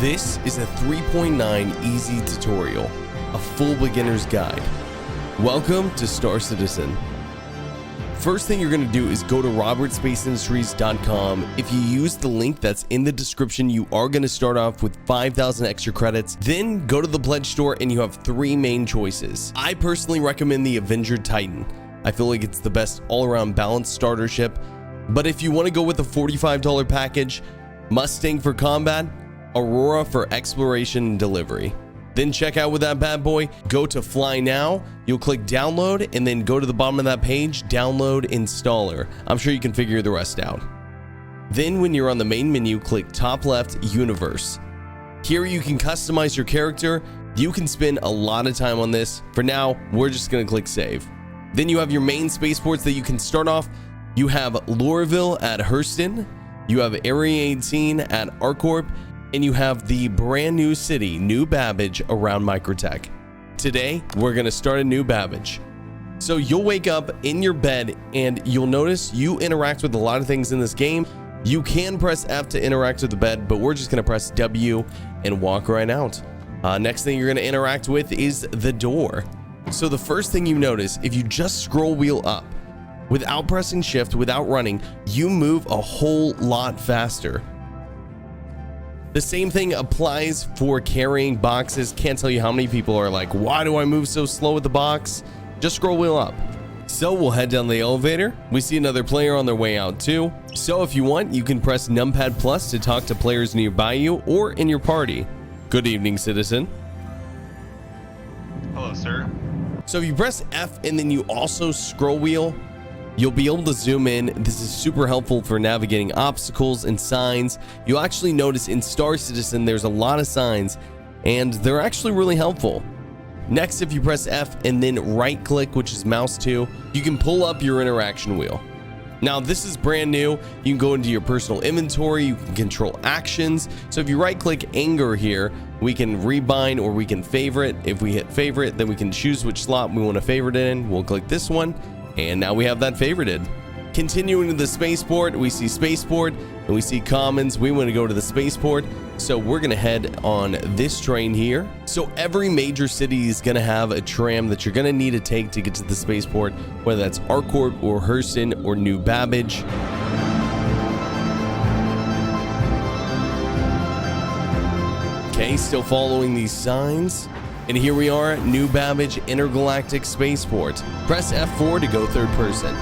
This is a 3.9 easy tutorial, a full beginner's guide. Welcome to Star Citizen. First thing you're going to do is go to robertspaceindustries.com. If you use the link that's in the description, you are going to start off with 5,000 extra credits. Then go to the pledge store and you have three main choices. I personally recommend the Avenger Titan. I feel like it's the best all-around balanced starter ship. But if you want to go with the $45 package, Mustang for combat, Aurora for exploration and delivery. Then check out with that bad boy, go to Fly Now, you'll click download and then go to the bottom of that page, download installer. I'm sure you can figure the rest out. Then when you're on the main menu, click top left universe. Here you can customize your character. You can spend a lot of time on this. For now, we're just gonna click save. Then you have your main spaceports that you can start off. You have Lorville at Hurston, you have Ariade Scene at Arcorp, and you have the brand new city, NewBabbage, around Microtech. Today, we're gonna start a NewBabbage. So you'll wake up in your bed and you'll notice you interact with a lot of things in this game. You can press F to interact with the bed, but we're just gonna press W and walk right out. Next thing you're gonna interact with is the door. So the first thing you notice, if you just scroll wheel up, without pressing shift, without running, you move a whole lot faster. The same thing applies for carrying boxes. Can't tell you how many people are like, why do I move so slow with the box? Just scroll wheel up. So we'll head down the elevator. We see another player on their way out too. So if you want, you can press numpad plus to talk to players nearby you or in your party. Good evening, citizen. Hello, sir. So if you press F and then you also scroll wheel, you'll be able to zoom in. This is super helpful for navigating obstacles and signs. You'll actually notice in Star Citizen there's a lot of signs and they're actually really helpful. Next, if you press F and then right click, which is mouse 2, you can pull up your interaction wheel. Now this is brand new. You can go into your personal inventory, you can control actions. So if you right click anger here, we can rebind or we can favorite. If we hit favorite, then we can choose which slot we want to favorite it in. We'll click this one. And now we have that favorited. Continuing to the spaceport, we see spaceport and we see commons. We want to go to the spaceport, so we're gonna head on this train here. So every major city is gonna have a tram that you're gonna need to take to get to the spaceport, whether that's Arcorp or Hurston or NewBabbage. Okay, still following these signs. And here we are, NewBabbage Intergalactic Spaceport. Press F4 to go third person.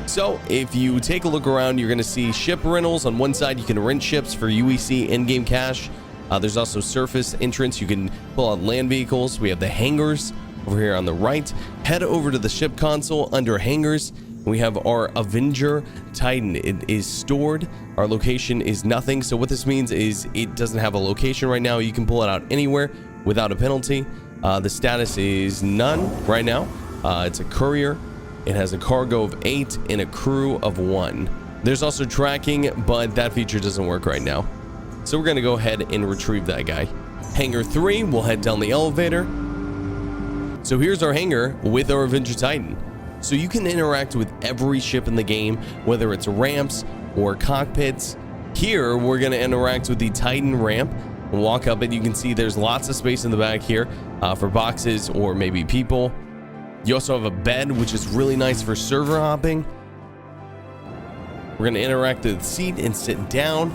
So if you take a look around, you're going to see ship rentals. On one side, you can rent ships for aUEC in-game cash. There's also surface entrance. You can pull out land vehicles. We have the hangars over here on the right. Head over to the ship console under hangars. We have our Avenger Titan. It is stored. Our location is nothing. So what this means is it doesn't have a location right now. You can pull it out anywhere without a penalty. The status is none right now. It's a courier. It has a cargo of 8 and a crew of 1. There's also tracking, but that feature doesn't work right now. So we're going to go ahead and retrieve that guy. Hangar 3, we'll head down the elevator. So here's our hangar with our Avenger Titan. So you can interact with every ship in the game, whether it's ramps or cockpits. Here, we're going to interact with the Titan ramp and walk up it. You can see there's lots of space in the back here for boxes or maybe people. You also have a bed, which is really nice for server hopping. We're going to interact with the seat and sit down.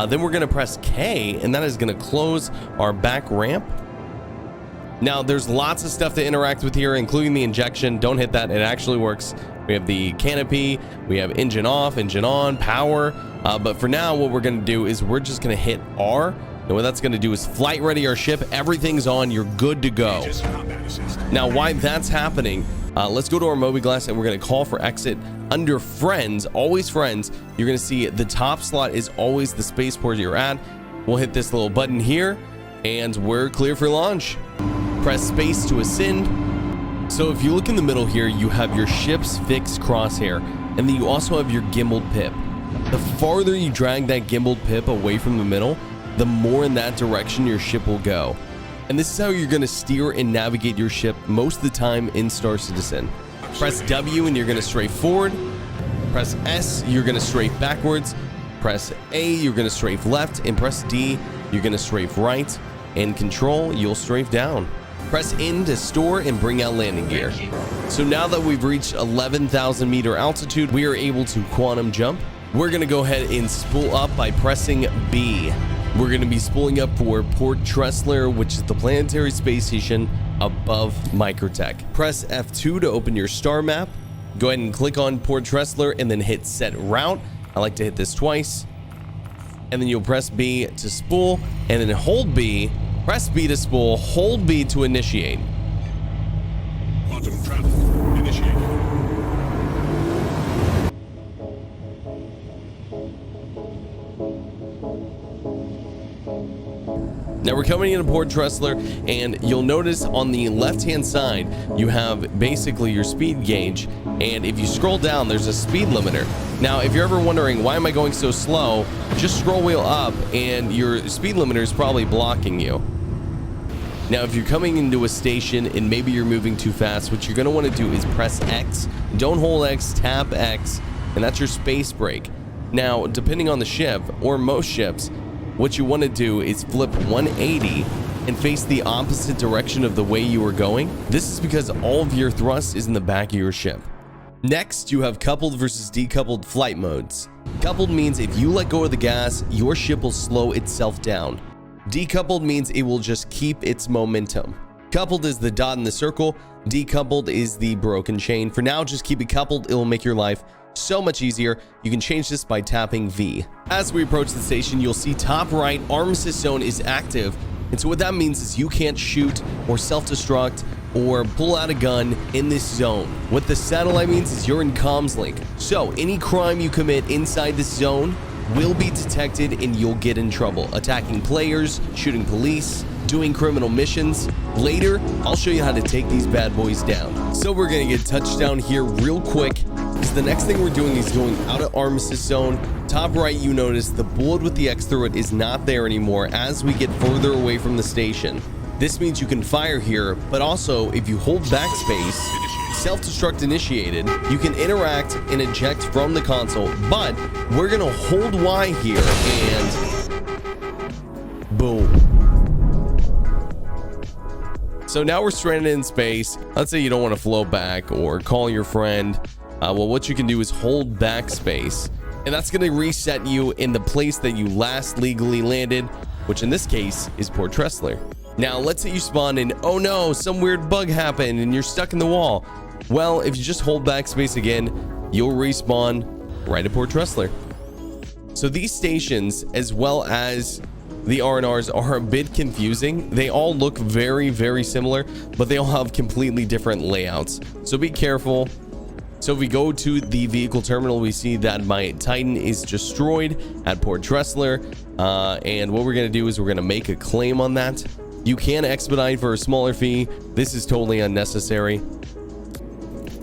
Then we're going to press K, and that is going to close our back ramp. Now, there's lots of stuff to interact with here, including the injection. Don't hit that. It actually works. We have the canopy. We have engine off, engine on, power. But for now, what we're going to do is we're just going to hit R. And what that's going to do is flight ready our ship. Everything's on. You're good to go. Now, while that's happening, let's go to our Mobi glass and we're going to call for exit. Under friends, always friends, you're going to see the top slot is always the spaceport you're at. We'll hit this little button here and we're clear for launch. Press space to ascend. So if you look in the middle here, you have your ship's fixed crosshair, and then you also have your gimbaled pip. The farther you drag that gimbaled pip away from the middle, the more in that direction your ship will go. And this is how you're going to steer and navigate your ship most of the time in Star Citizen. Press W and you're going to stray forward. Press S, you're going to strafe backwards. Press A, you're going to strafe left. And press D, you're going to strafe right. And Control, you'll strafe down. Press N to store and bring out landing gear. So now that we've reached 11,000 meter altitude, we are able to quantum jump. We're going to go ahead and spool up by pressing B. We're going to be spooling up for Port Tressler, which is the planetary space station above Microtech. Press F2 to open your star map. Go ahead and click on Port Tressler and then hit set route. I like to hit this twice. And then you'll press B to spool and then hold B. Press B to spool, hold B to initiate. Quantum travel initiated. Now we're coming into Port Tressler, and you'll notice on the left-hand side, you have basically your speed gauge, and if you scroll down, there's a speed limiter. Now, if you're ever wondering, why am I going so slow? Just scroll wheel up, and your speed limiter is probably blocking you. Now, if you're coming into a station and maybe you're moving too fast, what you're going to want to do is press X. Don't hold X, tap X, and that's your space brake. Now, depending on the ship, or most ships, what you want to do is flip 180 and face the opposite direction of the way you were going. This is because all of your thrust is in the back of your ship. Next, you have coupled versus decoupled flight modes. Coupled means if you let go of the gas, your ship will slow itself down. Decoupled means it will just keep its momentum. Coupled is the dot in the circle. Decoupled is the broken chain. For now, just keep it coupled. It will make your life so much easier. You can change this by tapping V. As we approach the station, you'll see top right, Armistice zone is active. And so what that means is you can't shoot or self-destruct or pull out a gun in this zone. What the satellite means is you're in comms link. So any crime you commit inside this zone will be detected and you'll get in trouble. Attacking players, shooting police, doing criminal missions. Later, I'll show you how to take these bad boys down. So we're gonna get touchdown here real quick, because the next thing we're doing is going out of Armistice zone. Top right, you notice the bullet with the X through it is not there anymore as we get further away from the station. This means you can fire here, but also if you hold backspace, self-destruct initiated, you can interact and eject from the console, but we're gonna hold Y here and boom. So now we're stranded in space. Let's say you don't want to float back or call your friend. Well, what you can do is hold backspace, and that's going to reset you in the place that you last legally landed, which in this case is Port Tressler. Now, let's say you spawn in, oh no, some weird bug happened and you're stuck in the wall. Well, if you just hold backspace again, you'll respawn right at Port Tressler. So these stations, as well as the R&Rs, are a bit confusing. They all look very, very similar, but they all have completely different layouts. So be careful. So if we go to the vehicle terminal, we see that my Titan is destroyed at Port Tressler. And what we're going to do is we're going to make a claim on that. You can expedite for a smaller fee. This is totally unnecessary.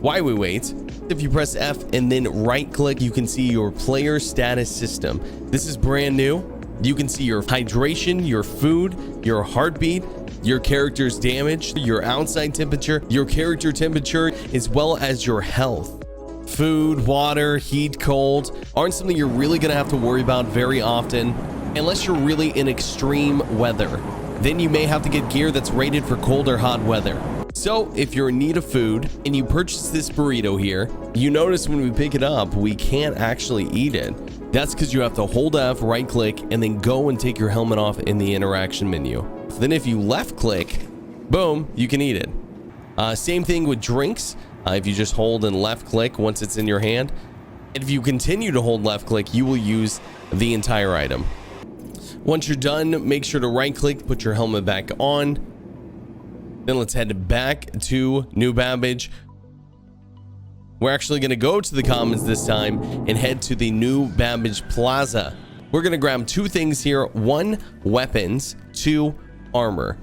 While we wait, if you press F and then right click, you can see your player status system. This is brand new. You can see your hydration, your food, your heartbeat, your character's damage, your outside temperature, your character temperature, as well as your health. Food, water, heat, cold aren't something you're really gonna have to worry about very often, unless you're really in extreme weather. Then you may have to get gear that's rated for cold or hot weather. So if you're in need of food and you purchase this burrito here, you notice when we pick it up, we can't actually eat it. That's because you have to hold F, right click, and then go and take your helmet off in the interaction menu. Then if you left click, boom, you can eat it. Same thing with drinks. If you just hold and left click once it's in your hand. And if you continue to hold left click, you will use the entire item. Once you're done, make sure to right click, put your helmet back on. Then let's head back to NewBabbage. We're actually going to go to the commons this time and head to the NewBabbage Plaza. We're going to grab two things here. One, weapons. Two, armor.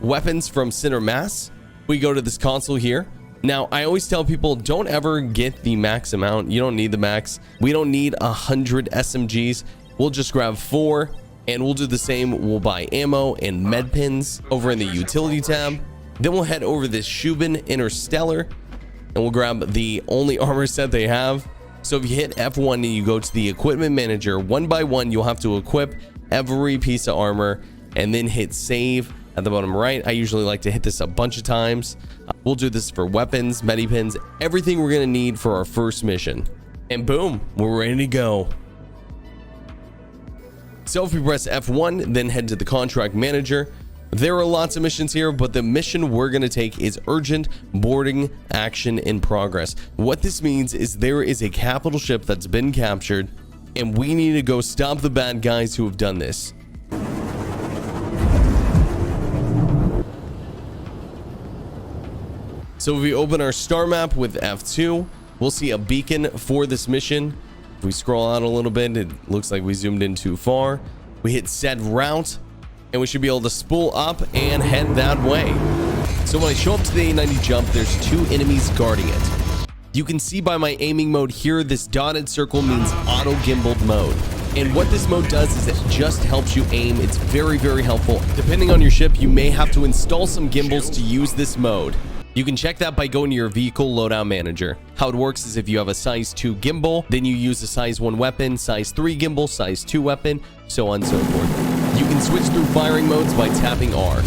Weapons from center mass. We go to this console here. Now, I always tell people, don't ever get the max amount. You don't need the max. We don't need 100 SMGs. We'll just grab 4, and we'll do the same. We'll buy ammo and med pins over in the utility tab. Then we'll head over this Shubin Interstellar, and we'll grab the only armor set they have. So if you hit F1 and you go to the equipment manager, one by one, you'll have to equip every piece of armor and then hit save at the bottom right. I usually like to hit this a bunch of times. We'll do this for weapons, medipins, everything we're gonna need for our first mission. And boom, we're ready to go. So if we press F1, then head to the contract manager. There are lots of missions here, but the mission we're going to take is urgent boarding action in progress. What this means is there is a capital ship that's been captured, and we need to go stop the bad guys who have done this. So if we open our star map with F2, we'll see a beacon for this mission. If we scroll out a little bit, it looks like we zoomed in too far. We hit set route, and we should be able to spool up and head that way. So when I show up to the A90 jump, there's 2 enemies guarding it. You can see by my aiming mode here, this dotted circle means auto gimbaled mode. And what this mode does is it just helps you aim. It's very, very helpful. Depending on your ship, you may have to install some gimbals to use this mode. You can check that by going to your vehicle loadout manager. How it works is if you have a size 2 gimbal, then you use a size 1 weapon, size 3 gimbal, size 2 weapon, so on and so forth. You can switch through firing modes by tapping R.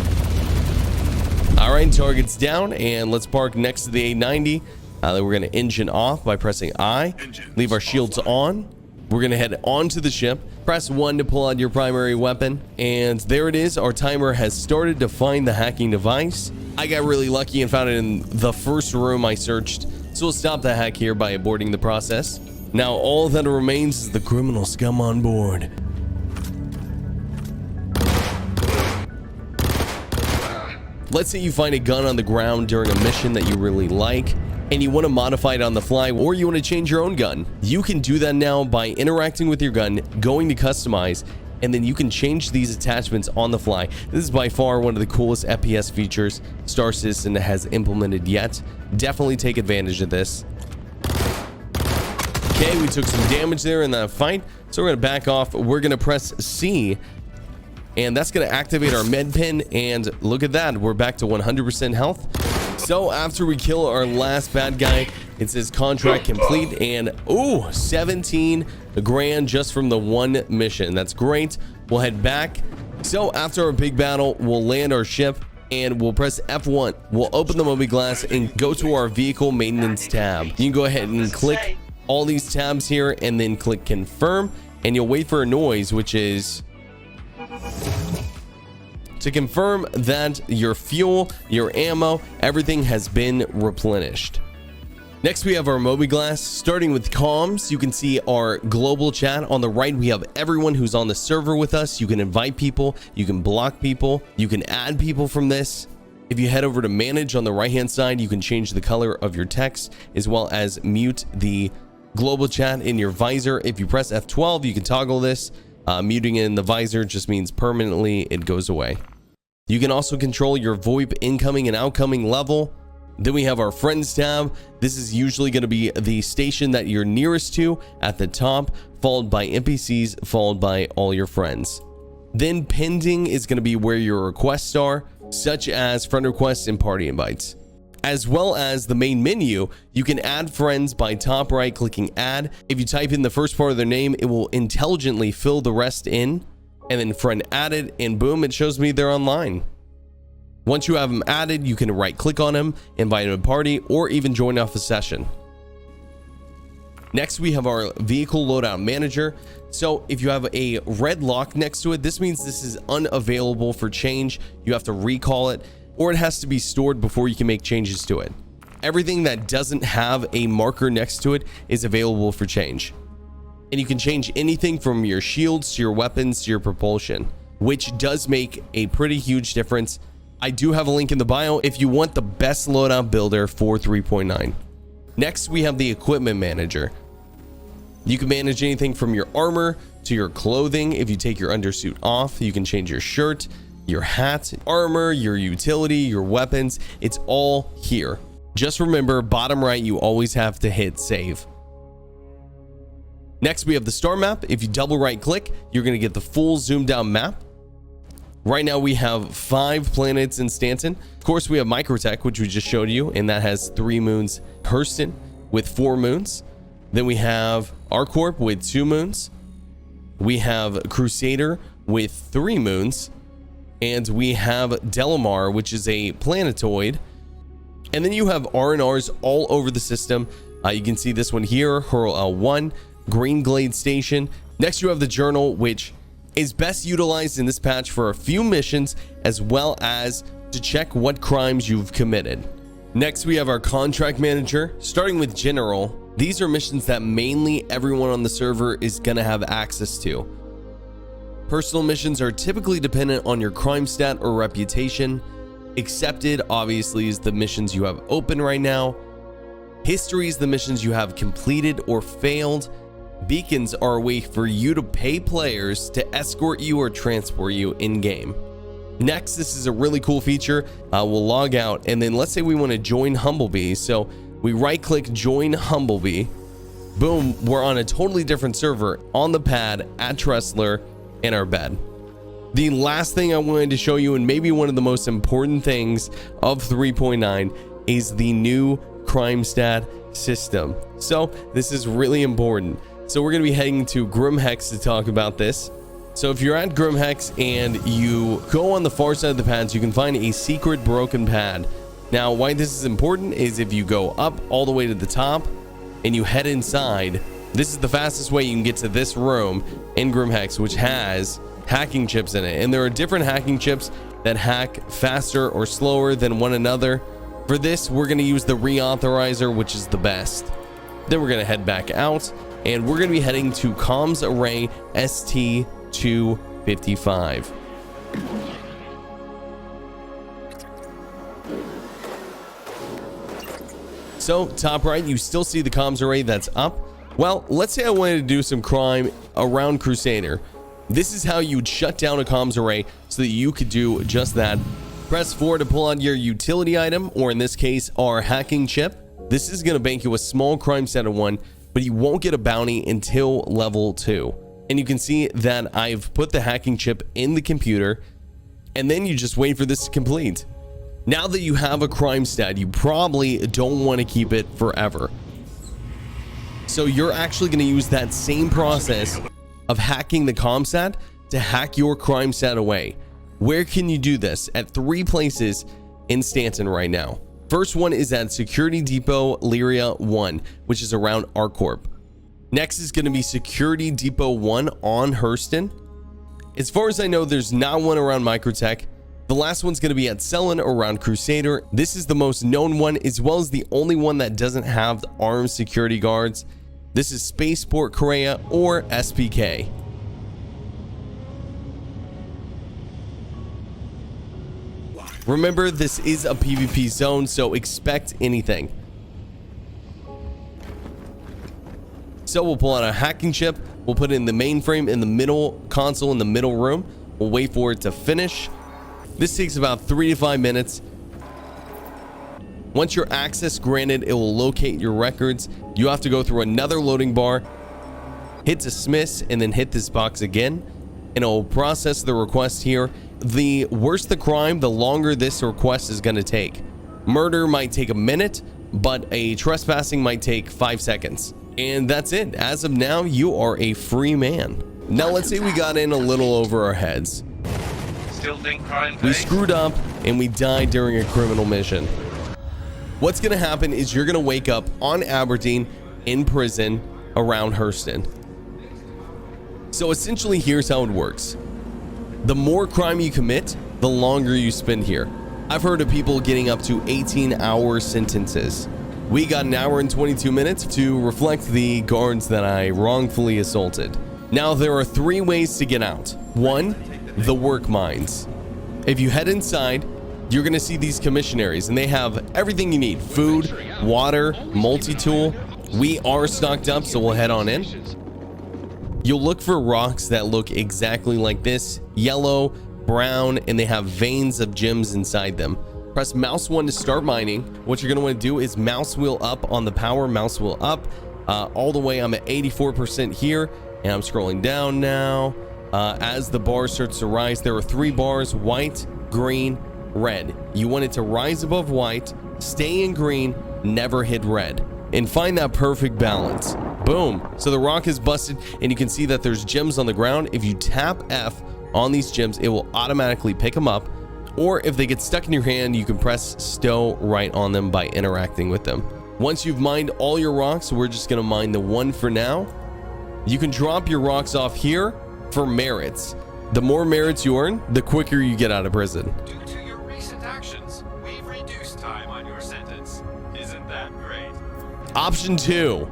All right, target's down, and let's park next to the A90. Then we're going to engine off by pressing I. Leave our shields on. We're going to head onto the ship. Press 1 to pull out your primary weapon. And there it is. Our timer has started to find the hacking device. I got really lucky and found it in the first room I searched. So we'll stop the hack here by aborting the process. Now all that remains is the criminal scum on board. Let's say you find a gun on the ground during a mission that you really like, and you want to modify it on the fly, or you want to change your own gun. You can do that now by interacting with your gun, going to customize, and then you can change these attachments on the fly. This is by far one of the coolest FPS features Star Citizen has implemented yet. Definitely take advantage of this. Okay, we took some damage there in that fight, so we're going to back off. We're going to press C, and that's going to activate our med pin, and look at that, we're back to 100% health. So after we kill our last bad guy, it says contract complete, and ooh, 17 grand just from the one mission. That's great. We'll head back. So after our big battle, we'll land our ship and we'll press F1. We'll open the Mobi glass and go to our vehicle maintenance tab. You can go ahead and click all these tabs here and then click confirm, and you'll wait for a noise, which is to confirm that your fuel, your ammo, everything has been replenished. Next, we have our Mobi glass. Starting with comms, you can see our global chat. On the right, we have everyone who's on the server with us. You can invite people, you can block people, you can add people from this. If you head over to manage on the right hand side, you can change the color of your text as well as mute the global chat in your visor. If you press F12, you can toggle this. Muting it in the visor just means permanently it goes away. You can also control your VoIP incoming and outgoing level. Then we have our friends tab. This is usually going to be the station that you're nearest to at the top, followed by NPCs, followed by all your friends. Then pending is going to be where your requests are, such as friend requests and party invites. As well as the main menu, you can add friends by top right clicking add. If you type in the first part of their name, it will intelligently fill the rest in, and then friend added, and boom, it shows me they're online. Once you have them added, you can right click on them, invite them to a party, or even join off a session. Next, we have our vehicle loadout manager. So if you have a red lock next to it, this means this is unavailable for change. You have to recall it, or it has to be stored before you can make changes to it. Everything that doesn't have a marker next to it is available for change. And you can change anything from your shields to your weapons to your propulsion, which does make a pretty huge difference. I do have a link in the bio if you want the best loadout builder for 3.9. Next, we have the equipment manager. You can manage anything from your armor to your clothing. If you take your undersuit off, you can change your shirt, your hat, armor, your utility, your weapons. It's all here. Just remember, bottom right, you always have to hit save. Next, we have the star map. If you double right click, you're going to get the full zoomed out map. Right now we have 5 planets in Stanton. Of course, we have Microtech, which we just showed you, and that has 3 moons. Hurston with 4 moons. Then we have ArcCorp with 2 moons. We have Crusader with 3 moons. And we have Delamar, which is a planetoid. And then you have R&Rs all over the system. You can see this one here, Hurl 1, Green Glade Station. Next, you have the Journal, which is best utilized in this patch for a few missions, as well as to check what crimes you've committed. Next, we have our Contract Manager, starting with General. These are missions that mainly everyone on the server is going to have access to. Personal missions are typically dependent on your crime stat or reputation. Accepted, obviously, is the missions you have open right now. History is the missions you have completed or failed. Beacons are a way for you to pay players to escort you or transport you in-game. Next, this is a really cool feature. We'll log out, and then let's say we want to join Humblebee. So we right-click Join Humblebee. Boom, we're on a totally different server on the pad at Tressler in our bed. The last thing I wanted to show you, and maybe one of the most important things of 3.9, is the new Crimestat system. So this is really important. So we're going to be heading to Grimhex to talk about this. So if you're at Grimhex and you go on the far side of the pads, you can find a secret broken pad. Now, why this is important is if you go up all the way to the top and you head inside, this is the fastest way you can get to this room in Grimhex, which has hacking chips in it. And there are different hacking chips that hack faster or slower than one another. For this, we're going to use the reauthorizer, which is the best. Then we're going to head back out, and we're going to be heading to Comms Array ST255. So top right, you still see the comms array that's up. Well, let's say I wanted to do some crime around Crusader. This is how you'd shut down a comms array so that you could do just that. Press 4 to pull out your utility item, or in this case, our hacking chip. This is going to bank you a small crime stat of 1, but you won't get a bounty until level 2. And you can see that I've put the hacking chip in the computer, and then you just wait for this to complete. Now that you have a crime stat, you probably don't want to keep it forever. So you're actually going to use that same process of hacking the comm stat to hack your crime stat away. Where can you do this? At 3 places in Stanton right now. First one is at Security Depot Lyria 1, which is around ArcCorp. Next is going to be Security Depot 1 on Hurston. As far as I know, there's not one around Microtech. The last one's going to be at Cellin around Crusader. This is the most known one, as well as the only one that doesn't have the armed security guards. This is Spaceport Korea or SPK. Remember, this is a PvP zone, so expect anything. So we'll pull out a hacking chip. We'll put it in the mainframe in the middle console in the middle room. We'll wait for it to finish. This takes about 3 to 5 minutes. Once your access granted, it will locate your records. You have to go through another loading bar, hit dismiss, and then hit this box again, and it will process the request here. The worse the crime, the longer this request is going to take. Murder might take a minute, but a trespassing might take 5 seconds. And that's it. As of now, you are a free man. Now let's say we got in a little over our heads. Still think crime We pays? screwed up and we died during a criminal mission. What's going to happen is you're going to wake up on Aberdeen in prison around Hurston. So essentially, here's how it works. The more crime you commit, the longer you spend here. I've heard of people getting up to 18-hour sentences. We got an hour and 22 minutes to reflect the guards that I wrongfully assaulted. Now, there are 3 ways to get out. 1, the work mines. If you head inside, you're going to see these commissionaries, and they have everything you need: food, water, multi-tool. We are stocked up, so we'll head on in. You'll look for rocks that look exactly like this: yellow, brown, and they have veins of gems inside them. Press mouse 1 to start mining. What you're going to want to do is mouse wheel up on the power, mouse wheel up all the way. I'm at 84% here, and I'm scrolling down now. As the bar starts to rise, there are 3 bars: white, green, red. You want it to rise above white, stay in green, never hit red, and find that perfect balance. Boom. So the rock is busted, and you can see that there's gems on the ground. If you tap F on these gems, it will automatically pick them up. Or if they get stuck in your hand, you can press stow right on them by interacting with them. Once you've mined all your rocks, we're just going to mine the one for now. You can drop your rocks off here for merits. The more merits you earn, the quicker you get out of prison. Due to your recent actions, we've reduced time on your sentence. Isn't that great? Option 2,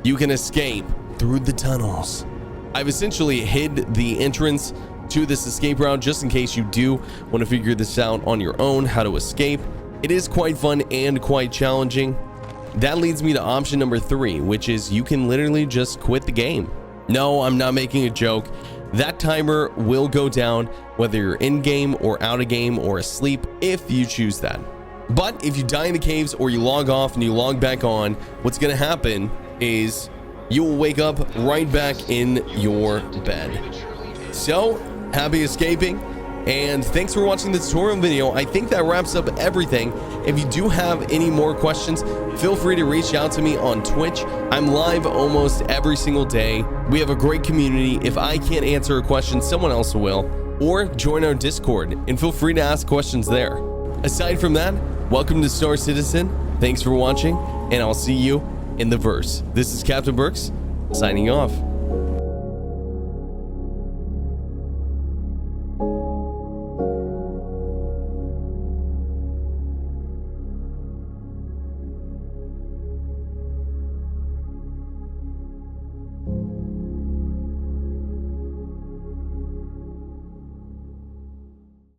you can escape through the tunnels. I've essentially hid the entrance to this escape route just in case you do want to figure this out on your own, how to escape. It is quite fun and quite challenging. That leads me to option number 3, which is you can literally just quit the game. No, I'm not making a joke. That timer will go down whether you're in game or out of game or asleep if you choose that. But if you die in the caves or you log off and you log back on, what's going to happen is you will wake up right back in your bed. So happy escaping, and thanks for watching the tutorial video. I think that wraps up everything. If you do have any more questions, feel free to reach out to me on Twitch. I'm live almost every single day. We have a great community. If I can't answer a question, someone else will. Or join our Discord and feel free to ask questions there. Aside from that, welcome to Star Citizen. Thanks for watching, and I'll see you in the verse. This is Captain Berks signing off.